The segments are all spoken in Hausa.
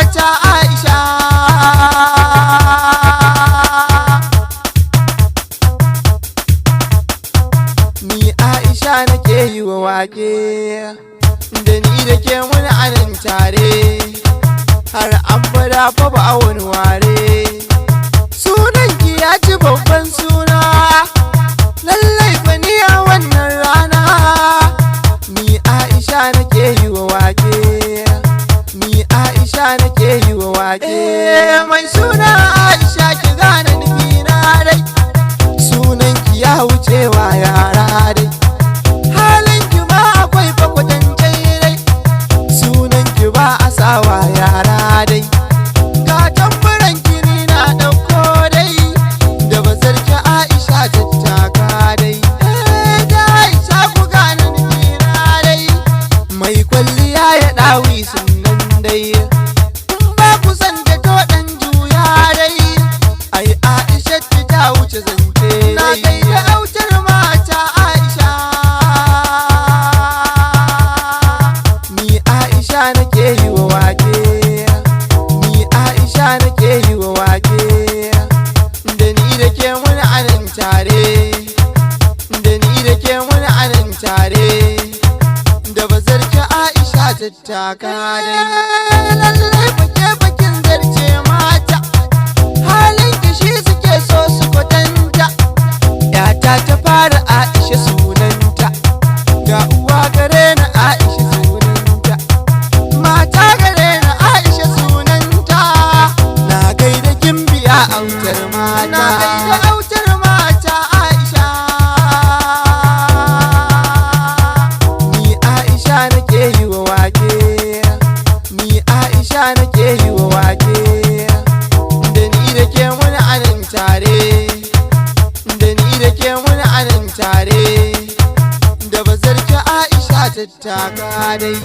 mata Aisha. Ni Aisha nake yi wa wake, da ni da ke muna anan tare, har abada fa ba a wani ware. Sunan ki ya ci babban suna, lallai fa ni a wannan rana. Ni Aisha nake yi wa wake, ni Aisha nake yi wa wake. Mai suna Aisha ki gane nufina dai, sunan ki ya wuce wa yara dai, halin ki ma akwai fa kwatance dai, sunan ki ba a sawa yara dai. Ga tamburan kini na ɗauko dai, da bazar ki Aisha tattaka dai. Da Aisha ku gane nufina dai, mai kwalliya ya ɗawi sunan dai, kun ba ku san da to ɗan juya dai. Ai Aisha ta wuce zance na kai da autar mata Aisha. Ni Aisha nake yi wa wake, ni Aisha nake yi wa wake, da ni da ke muna anan tare, da ni da ke muna anan tare, da bazar ki Aisha tattaka dai. Lallai fake bakin zarce mata, halin ki shi suke so su kwatanta. Yata ta fara Aisha sunanta, ga uwa gare na Aisha sunanta, mata gare na Aisha sunanta. Na gaida gimbiya autar mata, na gaida autar mata Aisha. Ni Aisha nake yi wa wake, ni Aisha nake yi wa wake, da ni da ke muna anan tare, da ni da ke muna anan tare, da bazar ki Aisha tattaka dai.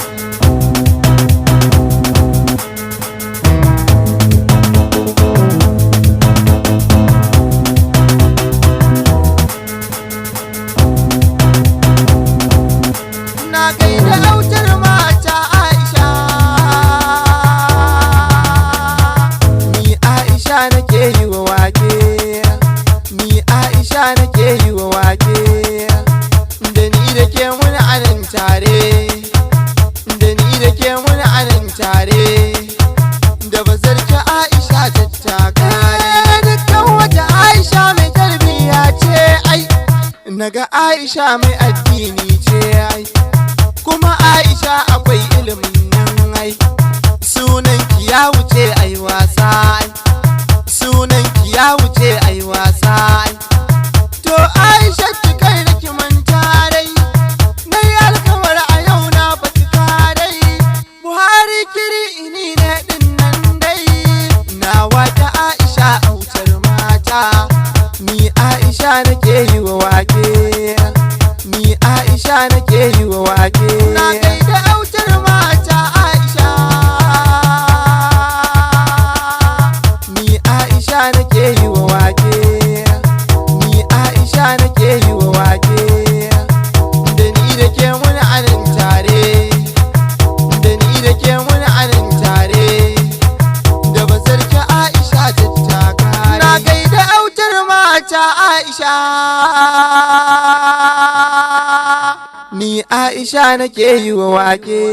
Na gaida autar mata Aisha, ni Aisha nake yi wa wake, ni Aisha nake yi wa wake, da ni da ke muna anan tare, da ni da ke muna anan tare, da bazar ki Aisha tattaka dai. Dukkan wata Aisha mai tarbiyya ce ai, naga Aisha mai addini ce ai, kuma Aisha akwai ilimin nan ai. Sunan ki ya wuce ai wasa ai, sunan ki ya wuce ai wasa ai. To Aisha ki kai da ki manta dai, nayi alkawar a yau na baki ka dai. Buhari kiri ini ne din nan dai, na wata Aisha autar mata. Ni Aisha nake yi wa wake, ni Aisha nake yi wa wake, na gaida autar mata Aisha. Ni Aisha nake yi wa wake, ni Aisha nake yi wa wake, da ni da ke muna anan tare, da ni da ke muna anan tare, da bazar ki Aisha tattaka dai. Na gaida autar mata Aisha, ni Aisha nake yi wa wake.